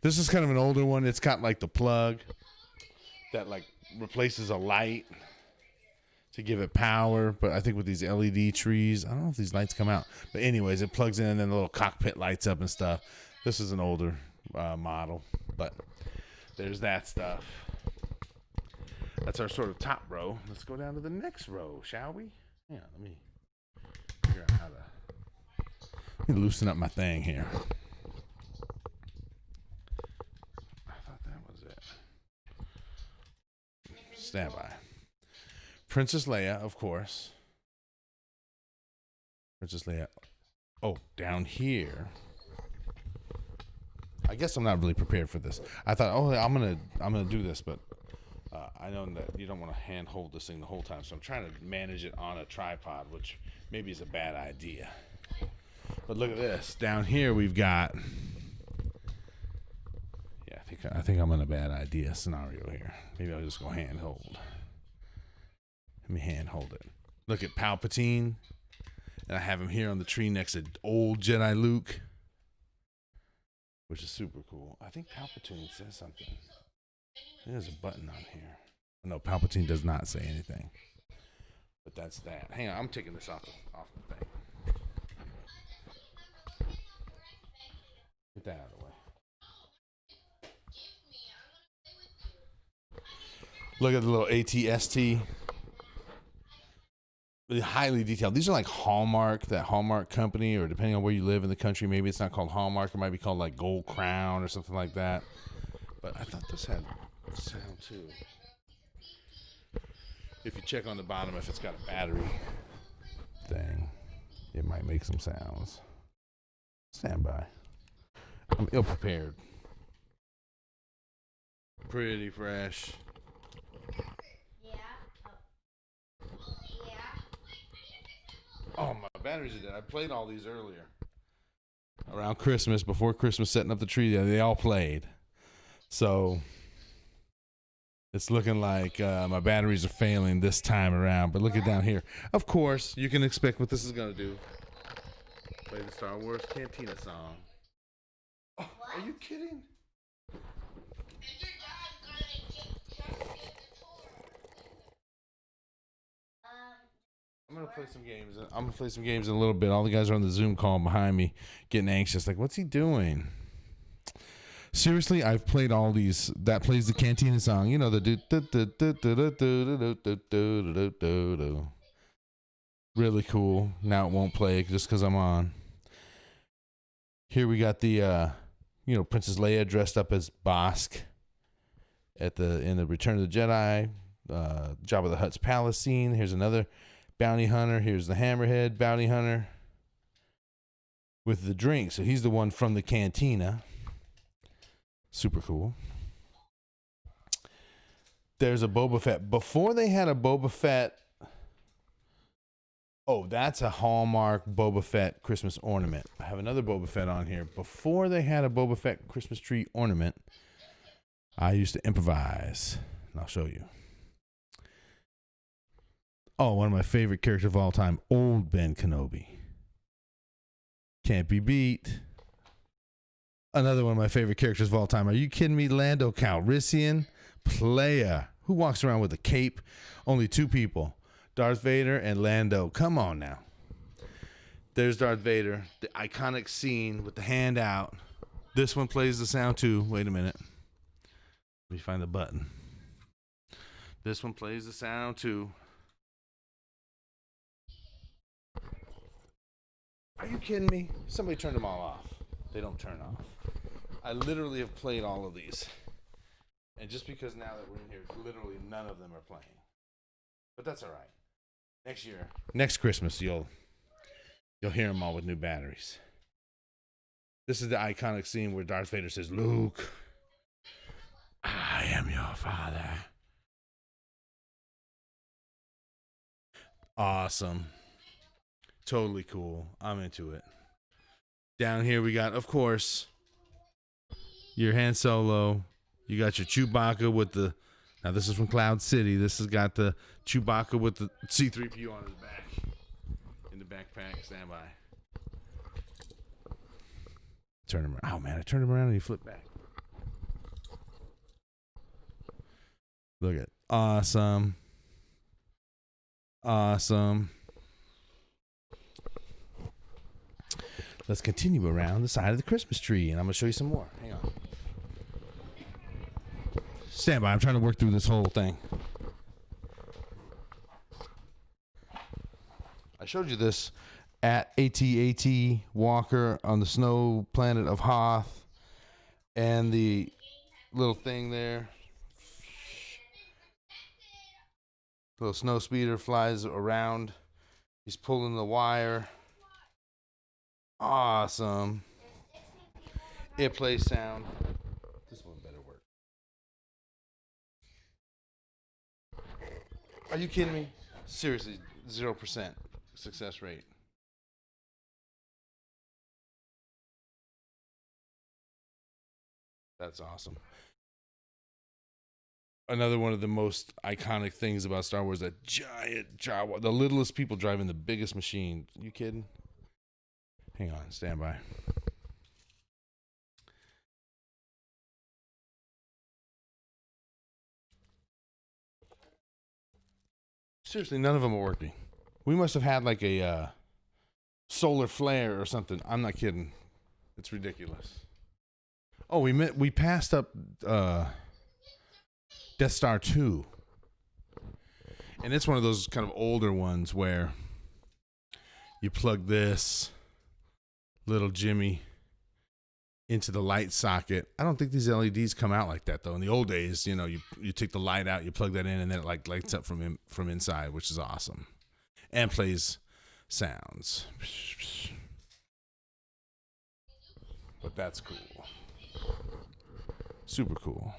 This is kind of an older one. It's got like the plug that like replaces a light to give it power. But I think with these LED trees, I don't know if these lights come out. But anyways, it plugs in and then the little cockpit lights up and stuff. This is an older model, but there's that stuff. That's our sort of top row. Let's go down to the next row, shall we? Yeah, let me figure out how to... Let me loosen up my thing here. I thought that was it. Stand by. Princess Leia, of course. Princess Leia. Oh, down here. I guess I'm not really prepared for this. I thought, oh, I'm gonna do this, but I know that you don't want to hand hold this thing the whole time, so I'm trying to manage it on a tripod, which maybe is a bad idea. But look at this. Down here we've got. Yeah, I think I'm in a bad idea scenario here. Maybe I'll just go hand hold. Let me hand hold it. Look at Palpatine, and I have him here on the tree next to old Jedi Luke, which is super cool. I think Palpatine says something. There's a button on here. No, Palpatine does not say anything. But that's that. Hang on, I'm taking this off the thing. Get that out of the way. Look at the little ATST. Really highly detailed. These are like Hallmark, that Hallmark company, or depending on where you live in the country, maybe it's not called Hallmark. It might be called like Gold Crown or something like that. But I thought this had sound too. If you check on the bottom, if it's got a battery thing, it might make some sounds. Stand by. I'm ill prepared. Pretty fresh. Oh, my batteries are dead. I played all these earlier. Around Christmas, before Christmas, setting up the tree, they all played. So it's looking like my batteries are failing this time around. But look at down here. Of course, you can expect what this is going to do. Play the Star Wars Cantina song. Oh, are you kidding? I'm gonna play some games. I'm gonna play some games in a little bit. All the guys are on the Zoom call behind me, getting anxious. Like, what's he doing? Seriously, I've played all these. That plays the Cantina song. You know the do. Really cool. Now it won't play just because I'm on. Here we got the, Princess Leia dressed up as Bosk in the Return of the Jedi, Jabba the Hutt's palace scene. Here's another bounty hunter. Here's the Hammerhead bounty hunter with the drink. So he's the one from the cantina. Super cool. There's a Boba Fett. Before they had a Boba Fett. Oh, that's a Hallmark Boba Fett Christmas ornament. I have another Boba Fett on here. Before they had a Boba Fett Christmas tree ornament, I used to improvise. And I'll show you. Oh, one of my favorite characters of all time, old Ben Kenobi. Can't be beat. Another one of my favorite characters of all time. Are you kidding me? Lando Calrissian, player. Who walks around with a cape? Only two people, Darth Vader and Lando. Come on now. There's Darth Vader, the iconic scene with the hand out. This one plays the sound too. Wait a minute. Let me find the button. This one plays the sound too. Are you kidding me? Somebody turned them all off. They don't turn off. I literally have played all of these. And just because now that we're in here, literally none of them are playing. But that's all right. Next year, next Christmas, you'll hear them all with new batteries. This is the iconic scene where Darth Vader says, "Luke, I am your father." Awesome. Totally cool. I'm into it. Down here we got, of course, your Han Solo. You got your Chewbacca with the... Now this is from Cloud City. This has got the Chewbacca with the C-3PO on his back. In the backpack. Stand by. Turn him around. Oh, man. I turned him around and he flipped back. Look at awesome. Awesome. Let's continue around the side of the Christmas tree, and I'm going to show you some more. Hang on. Stand by. I'm trying to work through this whole thing. I showed you this at AT Walker on the snow planet of Hoth, and the little thing there. Little snow speeder flies around. He's pulling the wire. Awesome. It plays sound. This one better work. Are you kidding me? Seriously, 0% success rate. That's awesome. Another one of the most iconic things about Star Wars, that giant Jawa, the littlest people driving the biggest machine. You kidding? Hang on, stand by. Seriously, none of them are working. We must have had like a solar flare or something. I'm not kidding. It's ridiculous. Oh, we passed up Death Star 2. And it's one of those kind of older ones where you plug this little Jimmy into the light socket. I don't think these LEDs come out like that though. In the old days, you know, you take the light out, you plug that in, and then it like lights up from inside, which is awesome. And plays sounds. But that's cool. Super cool.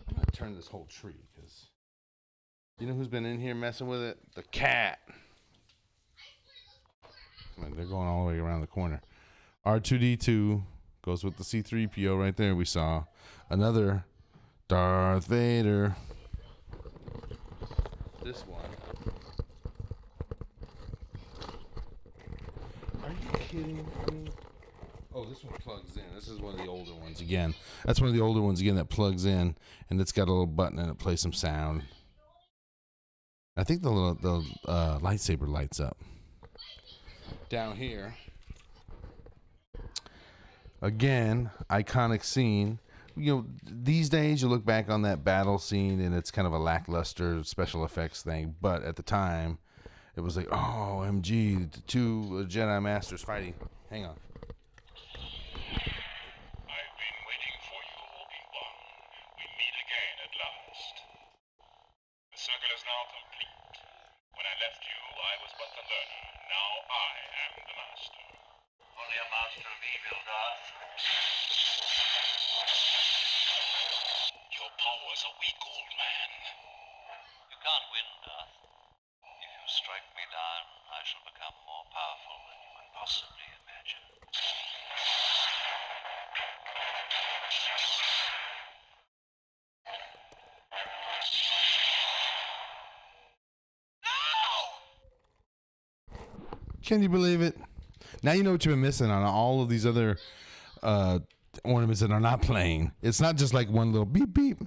I'm gonna turn this whole tree because you know who's been in here messing with it? The cat. I mean, they're going all the way around the corner. R2D2 goes with the C3PO right there. We saw another Darth Vader. This one. Are you kidding me? Oh, this one plugs in. This is one of the older ones again. That's one of the older ones again that plugs in, and it's got a little button and it plays some sound. I think the lightsaber lights up. Down here, again, iconic scene. You know, these days you look back on that battle scene and it's kind of a lackluster special effects thing, but at the time, it was like, oh, MG, the two Jedi Masters fighting. Hang on. I've been waiting for you, Obi-Wan. We meet again at last. The circle is now complete. When I left you, I was but the learner. Now I am the master. Only a master of evil, Darth. Your powers are weak, old man. You can't win, Darth. If you strike me down, I shall become more powerful than you can possibly imagine. Can you believe it? Now you know what you've been missing on all of these other ornaments that are not playing. It's not just like one little beep beep.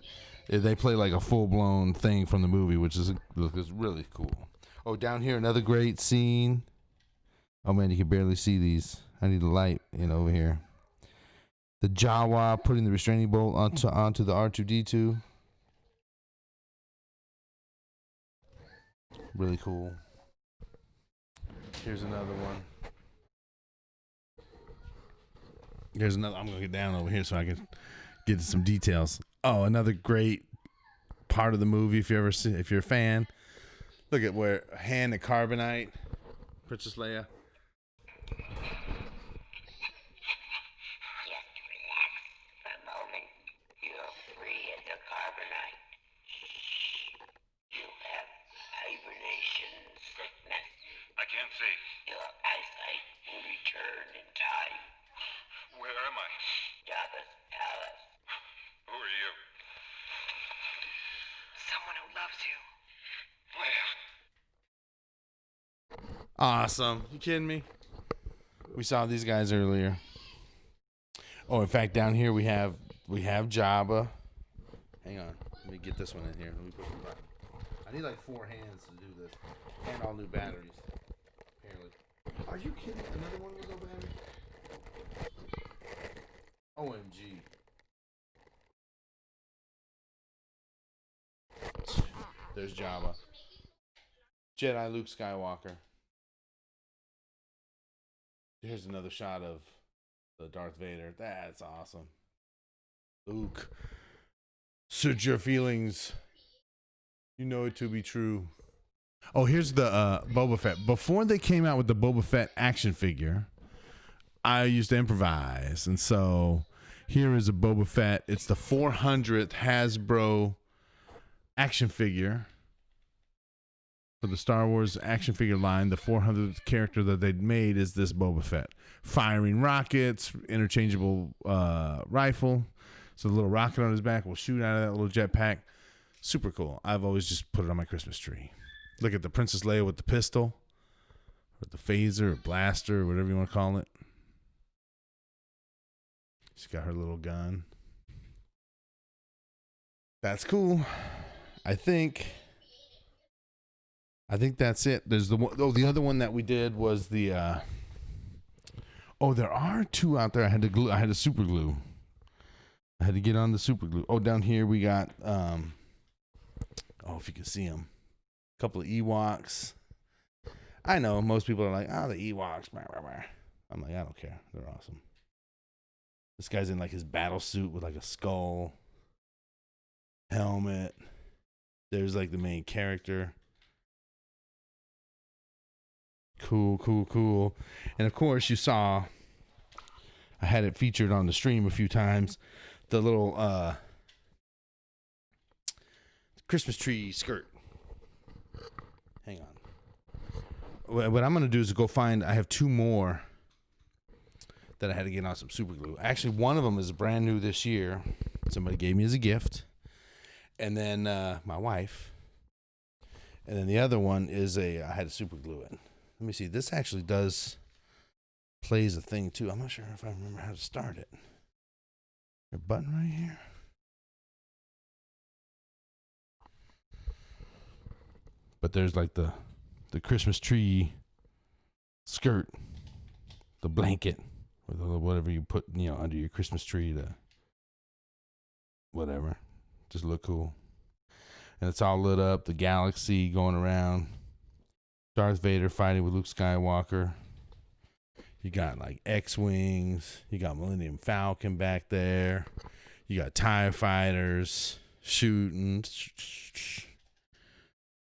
They play like a full-blown thing from the movie, which is really cool. Oh, down here, another great scene. Oh, man, you can barely see these. I need a light over here. The Jawa putting the restraining bolt onto the R2-D2. Really cool. Here's another one. Here's another. I'm going to get down over here so I can get to some details. Oh, another great part of the movie if you're a fan. Look at where Han and Carbonite, Princess Leia. Your eyesight will return in time. Where am I? Jabba's palace. Who are you? Someone who loves you. Where? Awesome. You kidding me? We saw these guys earlier. Oh, in fact, down here we have Jabba. Hang on. Let me get this one in here. Let me push the button. I need like 4 hands to do this. And all new batteries. Apparently. Are you kidding? Another one with no battery? OMG. There's Jabba. Jedi Luke Skywalker. Here's another shot of the Darth Vader. That's awesome. Luke. Search your feelings. You know it to be true. Oh, here's the Boba Fett. Before they came out with the Boba Fett action figure, I used to improvise. And so here is a Boba Fett. It's the 400th Hasbro action figure for the Star Wars action figure line. The 400th character that they'd made is this Boba Fett. Firing rockets, interchangeable rifle. So the little rocket on his back will shoot out of that little jetpack. Super cool. I've always just put it on my Christmas tree. Look at the Princess Leia with the pistol, or the phaser, or blaster, or whatever you want to call it. She's got her little gun. That's cool. I think that's it. There's the one, the other one that we did was the there are 2 out there. I had to super glue. I had to get on the super glue. Oh, down here we got if you can see them. A couple of Ewoks. I know most people are like, the Ewoks. Blah, blah, blah. I'm like, I don't care. They're awesome. This guy's in like his battle suit with like a skull, helmet. There's like the main character. Cool. And of course, you saw I had it featured on the stream a few times. The little Christmas tree skirt. Hang on. What I'm going to do is go find, I have 2 more that I had to get on some super glue. Actually, one of them is brand new this year. Somebody gave me as a gift. And then my wife. And then the other one is I had to super glue it. Let me see. This actually plays a thing too. I'm not sure if I remember how to start it. A button right here. But there's like the Christmas tree skirt, the blanket, or whatever you put, under your Christmas tree to whatever. Just look cool. And it's all lit up, the galaxy going around. Darth Vader fighting with Luke Skywalker. You got like X-Wings. You got Millennium Falcon back there. You got TIE fighters shooting.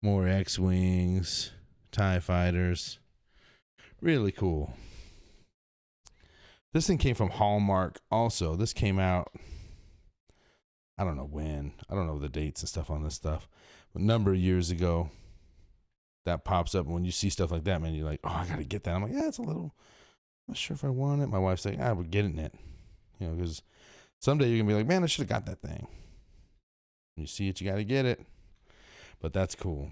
More X-Wings. TIE fighters. Really cool. This thing came from Hallmark also. This came out, I don't know when. I don't know the dates and stuff on this stuff. But a number of years ago, that pops up. And when you see stuff like that, man, you're like, I got to get that. I'm like, yeah, it's a little, I'm not sure if I want it. My wife's like, we're getting it. Because someday you're going to be like, man, I should have got that thing. When you see it, you got to get it. But that's cool.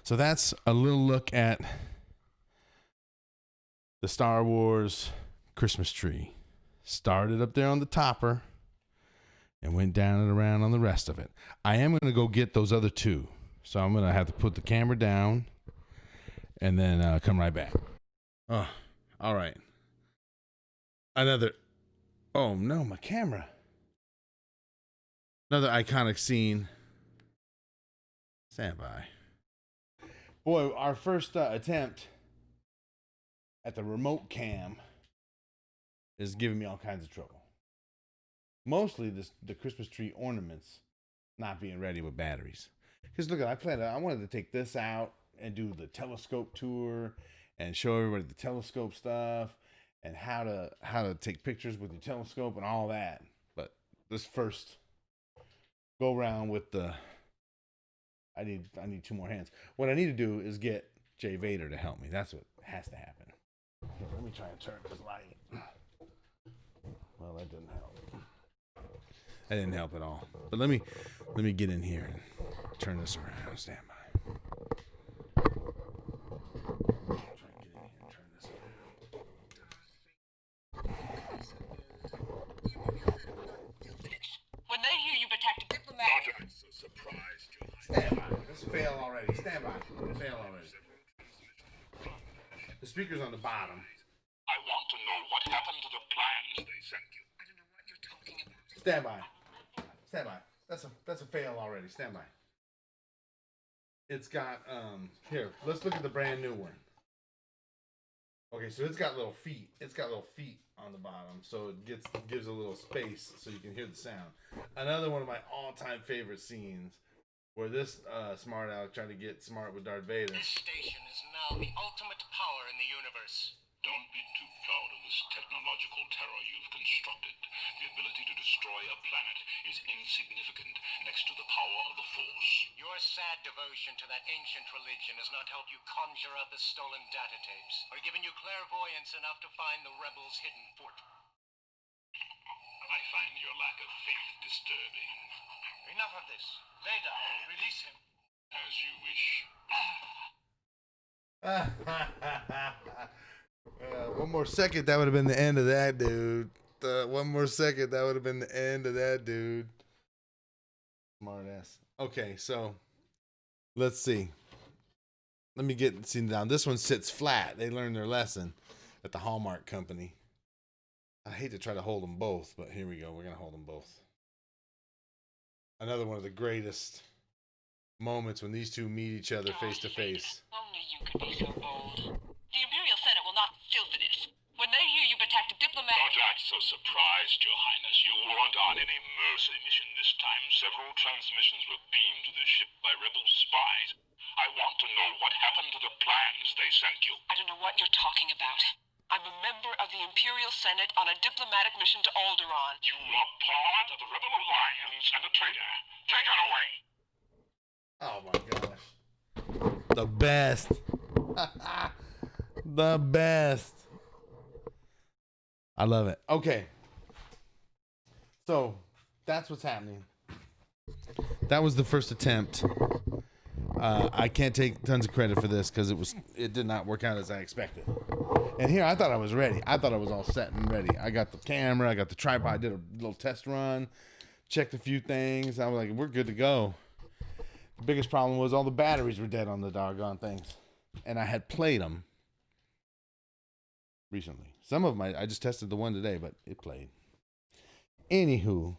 So that's a little look at the Star Wars Christmas tree. Started up there on the topper and went down and around on the rest of it. I am going to go get those other 2. So I'm going to have to put the camera down and then come right back. Oh, all right. Oh no, my camera. Another iconic scene. Stand by. Boy, our first attempt at the remote cam is giving me all kinds of trouble. Mostly the Christmas tree ornaments not being ready with batteries. Because look, I wanted to take this out and do the telescope tour and show everybody the telescope stuff and how to take pictures with your telescope and all that. But this first go around with I need 2 more hands. What I need to do is get Jay Vader to help me. That's what has to happen. Here, let me try and turn this light. Well, that didn't help. That didn't help at all. But let me get in here and turn this around. Stand by. Try and get in here and turn this around. When they hear you Stand by. This fail already. Stand by. Fail already. The speaker's on the bottom. I want to know what happened to the plans they sent you. I don't know what you're talking about. Stand by. Stand by. That's a fail already. Stand by. It's got here, let's look at the brand new one. Okay, so it's got little feet. It's got little feet on the bottom, so it gives a little space so you can hear the sound. Another one of my all-time favorite scenes where this smart aleck tried to get smart with Darth Vader. This station is now the ultimate power in the universe. Don't be too proud of this technological terror you've constructed. The ability to destroy a planet is insignificant next to the power of the Force. Your sad devotion to that ancient religion has not helped you conjure up the stolen data tapes, or given you clairvoyance enough to find the rebels' hidden fort. I find your lack of faith disturbing. Enough of this. Lay down. Release him. As you wish. One more second, that would have been the end of that, dude. One more second, that would have been the end of that, dude. Smart ass. Okay, so let's see. Let me get the scene down. This one sits flat. They learned their lesson at the Hallmark company. I hate to try to hold them both, but here we go. We're going to hold them both. Another one of the greatest moments when these two meet each other face to face. Only you could be so bold. The Imperial Senate will not still for this. When they hear you've attacked a diplomat... Don't act so surprised, Your Highness. You weren't on any mercy mission this time. Several transmissions were beamed to the ship by rebel spies. I want to know what happened to the plans they sent you. I don't know what you're talking about. I'm a member of the Imperial Senate on a diplomatic mission to Alderaan. You are part of the Rebel Alliance and a traitor. Take it away. Oh my gosh. The best. The best. I love it. Okay. So that's what's happening. That was the first attempt. I can't take tons of credit for this because it did not work out as I expected. And here I thought I was ready. I thought I was all set and ready. I got the camera, I got the tripod, I did a little test run, checked a few things. I was like, we're good to go. The biggest problem was all the batteries were dead on the doggone things. And I had played them recently. Some of them, I just tested the one today, but it played. Anywho,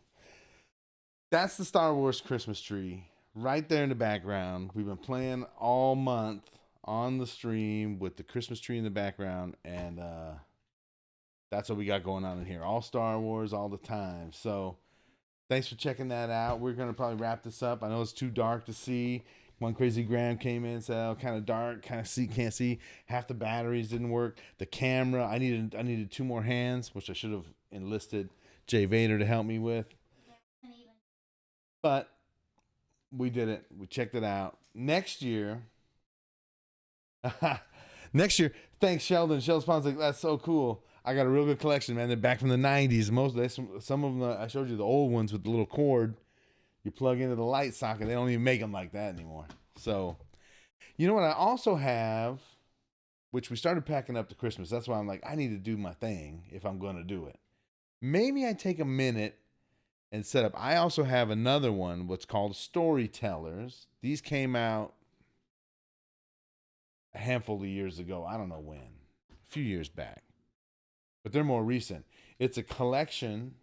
that's the Star Wars Christmas tree right there in the background. We've been playing all month on the stream with the Christmas tree in the background, and that's what we got going on in here. All Star Wars all the time. So thanks for checking that out. We're going to probably wrap this up. I know it's too dark to see. One Crazy Graham came in and said, oh, kind of dark, kind of can't see. Half the batteries didn't work. The camera, I needed 2 more hands, which I should have enlisted Jay Vader to help me with. But we did it. We checked it out. Next year, thanks Sheldon. Sheldon's like, that's so cool. I got a real good collection, man. They're back from the 90s. Some of them, I showed you the old ones with the little cord. You plug into the light socket. They don't even make them like that anymore. So, you know what I also have, which we started packing up to Christmas. That's why I'm like, I need to do my thing if I'm going to do it. Maybe I take a minute and set up. I also have another one, what's called Storytellers. These came out a handful of years ago. I don't know when. A few years back. But they're more recent. It's a collection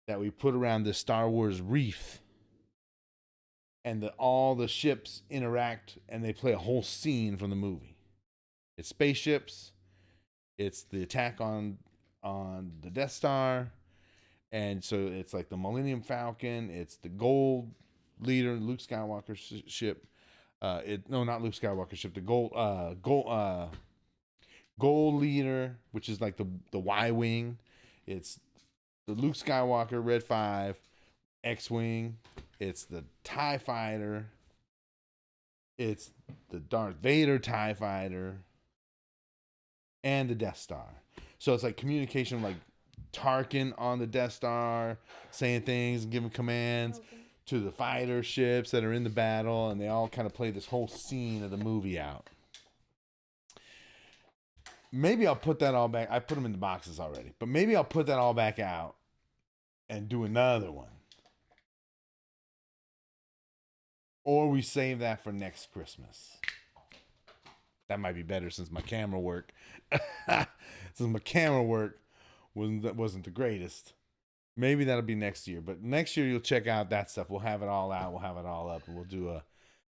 that we put around the Star Wars reef. And all the ships interact and they play a whole scene from the movie. It's spaceships. It's the attack on the Death Star. And so it's like the Millennium Falcon. It's the Gold Leader, Luke Skywalker ship. Not Luke Skywalker ship. The Gold Leader, which is like the Y-wing. It's the Luke Skywalker Red 5 X-wing. It's the TIE Fighter. It's the Darth Vader TIE Fighter. And the Death Star. So it's like communication, like Tarkin on the Death Star, saying things and giving commands to the fighter ships that are in the battle, and they all kind of play this whole scene of the movie out. Maybe I'll put that all back. I put them in the boxes already, but maybe I'll put that all back out and do another one. or we save that for next Christmas. That might be better since my camera work, wasn't the greatest. Maybe that'll be next year, but next year you'll check out that stuff. We'll have it all out. We'll have it all up, and we'll do a.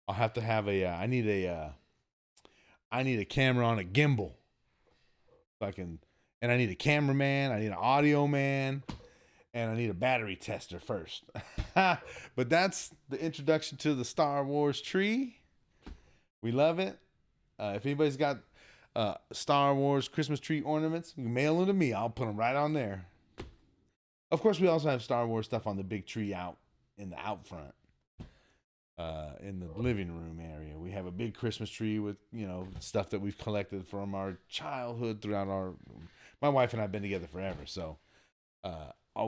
I'll have to have a. I need a camera on a gimbal. And I need a cameraman. I need an audio man, and I need a battery tester first. But that's the introduction to the Star Wars tree. We love it. If anybody's got Star Wars Christmas tree ornaments, you can mail them to me. I'll put them right on there. Of course, we also have Star Wars stuff on the big tree out in the out front, in the living room area. We have a big Christmas tree with, stuff that we've collected from our childhood throughout my wife and I have been together forever. So,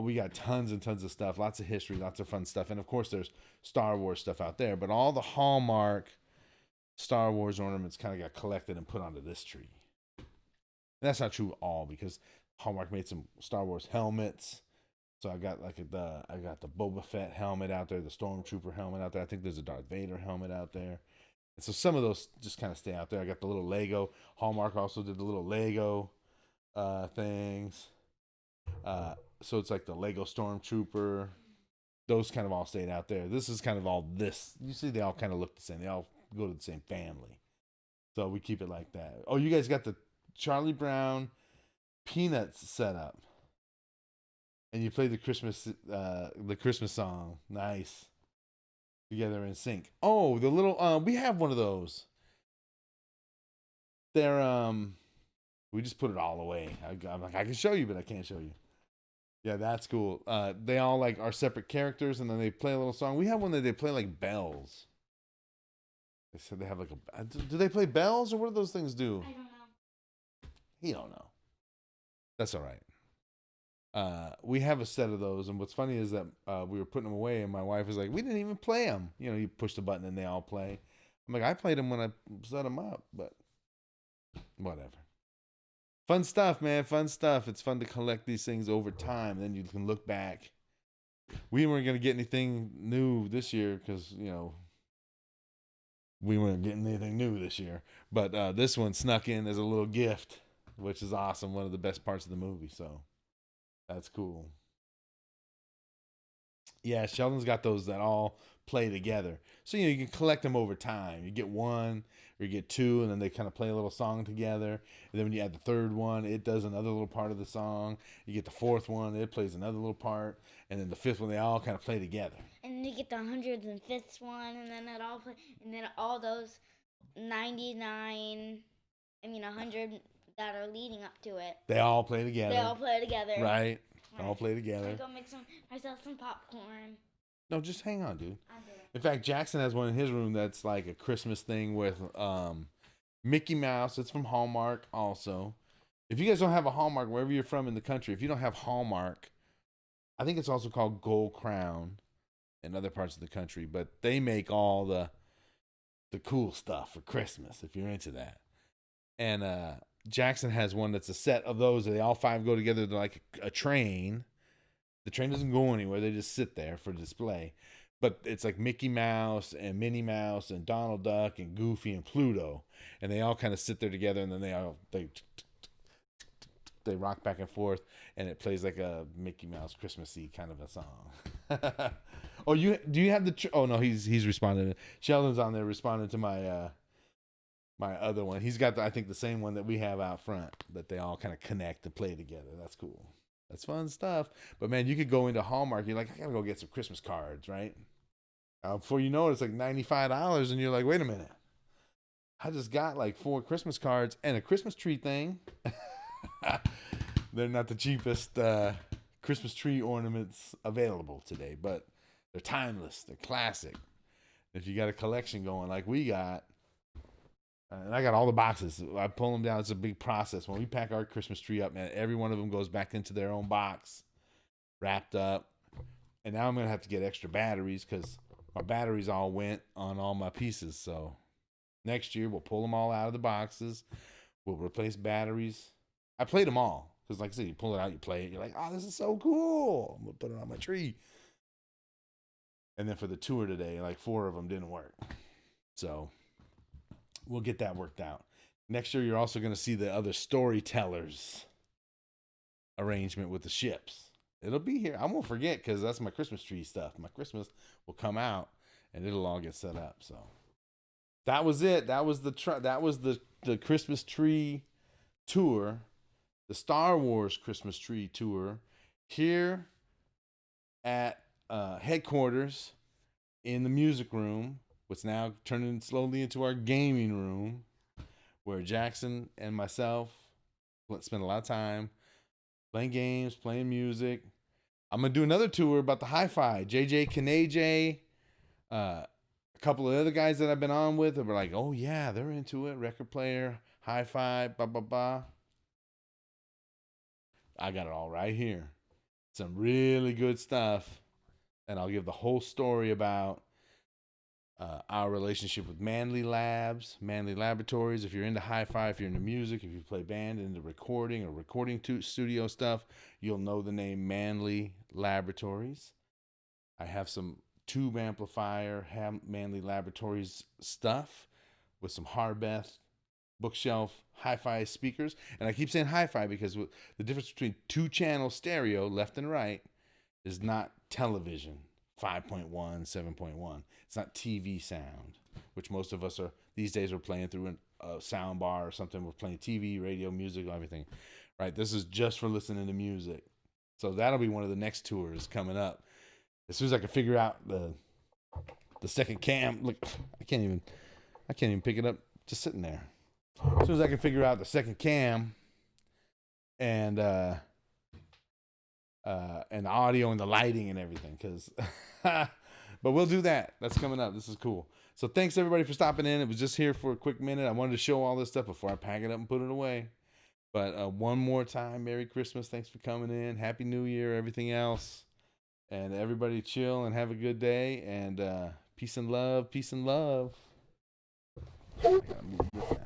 we got tons and tons of stuff, lots of history, lots of fun stuff. And of course, there's Star Wars stuff out there, but all the Hallmark Star Wars ornaments kind of got collected and put onto this tree. And that's not true at all, because Hallmark made some Star Wars helmets. So I got the Boba Fett helmet out there, the Stormtrooper helmet out there. I think there's a Darth Vader helmet out there. And so some of those just kind of stay out there. I got the little Lego. Hallmark also did the little Lego things. So it's like the Lego Stormtrooper. Those kind of all stayed out there. This is kind of all this. You see, they all kind of look the same. They all go to the same family. So we keep it like that. Oh, you guys got the Charlie Brown Peanuts set up. And you play the Christmas song. Nice. Together in sync. Oh, the little we have one of those. They're we just put it all away. I'm like, I can show you, but I can't show you. Yeah, that's cool. They all like are separate characters, and then they play a little song. We have one that they play like bells. They said they have like a. Do they play bells, or what do those things do? I don't know. You don't know. That's all right. We have a set of those, and what's funny is that we were putting them away, and my wife was like, "We didn't even play them." You push the button and they all play. I'm like, "I played them when I set them up, but whatever." Fun stuff, man. Fun stuff. It's fun to collect these things over time. Then you can look back. We weren't gonna get anything new this year because we weren't getting anything new this year. But this one snuck in as a little gift, which is awesome. One of the best parts of the movie. So. That's cool. Yeah, Sheldon's got those that all play together. So, you can collect them over time. You get one or you get two, and then they kind of play a little song together. And then when you add the third one, it does another little part of the song. You get the fourth one, it plays another little part. And then the fifth one, they all kind of play together. And then you get the 105th one, and then and then all those 100 that are leading up to it. They all play together. Right. They all play together. I go make myself some popcorn. No, just hang on, dude. I'll do it. In fact, Jackson has one in his room that's like a Christmas thing with Mickey Mouse. It's from Hallmark also. If you guys don't have a Hallmark, wherever you're from in the country, if you don't have Hallmark, I think it's also called Gold Crown in other parts of the country, but they make all the cool stuff for Christmas if you're into that. And Jackson has one that's a set of those. They all five go together. They're like a train. The train doesn't go anywhere. They just sit there for display. But it's like Mickey Mouse and Minnie Mouse and Donald Duck and Goofy and Pluto. And they all kind of sit there together, and then they rock back and forth, and it plays like a Mickey Mouse Christmassy kind of a song. Oh, do you have the? Oh no, he's responding. Sheldon's on there responding to my my other one. He's got I think the same one that we have out front that they all kind of connect and play together. That's cool. That's fun stuff. But man, you could go into Hallmark. You're like, I gotta go get some Christmas cards, right? Before you know it, it's like $95, and you're like, wait a minute. I just got like 4 Christmas cards and a Christmas tree thing. They're not the cheapest Christmas tree ornaments available today, but they're timeless. They're classic. If you got a collection going like we got, and I got all the boxes. I pull them down. It's a big process. When we pack our Christmas tree up, man, every one of them goes back into their own box, wrapped up. And now I'm going to have to get extra batteries because my batteries all went on all my pieces. So next year, we'll pull them all out of the boxes. We'll replace batteries. I played them all because, like I said, you pull it out, you play it. You're like, oh, this is so cool. I'm going to put it on my tree. And then for the tour today, like 4 of them didn't work. So we'll get that worked out. Next year, you're also going to see the other storytellers arrangement with the ships. It'll be here. I won't forget because that's my Christmas tree stuff. My Christmas will come out and it'll all get set up. So that was it. That was the Christmas tree tour, the Star Wars Christmas tree tour here at headquarters in the music room, what's now turning slowly into our gaming room, where Jackson and myself spend a lot of time playing games, playing music. I'm going to do another tour about the hi-fi. JJ Kanaje, a couple of other guys that I've been on with, were like, oh yeah, they're into it. Record player, hi-fi, blah, blah, blah. I got it all right here. Some really good stuff. And I'll give the whole story about our relationship with Manly Labs, Manly Laboratories. If you're into hi-fi, if you're into music, if you play band, into recording or recording studio stuff, you'll know the name Manly Laboratories. I have some tube amplifier, Manly Laboratories stuff with some Harbeth bookshelf hi-fi speakers. And I keep saying hi-fi because the difference between 2-channel stereo, left and right, is not television, 5.1, 7.1. It's not TV sound, which most of us are these days. We're playing through a sound bar or something. We're playing TV, radio, music, everything, right? This is just for listening to music. So that'll be one of the next tours coming up. As soon as I can figure out the second cam, look, I can't even pick it up just sitting there. As soon as I can figure out the second cam and the audio and the lighting and everything, because but we'll do that. That's coming up. This is cool. So thanks everybody for stopping in. It was just here for a quick minute. I wanted to show all this stuff before I pack it up and put it away. But one more time, Merry Christmas. Thanks for coming in. Happy New Year, everything else. And everybody chill and have a good day. And peace and love. Peace and love. I gotta move this.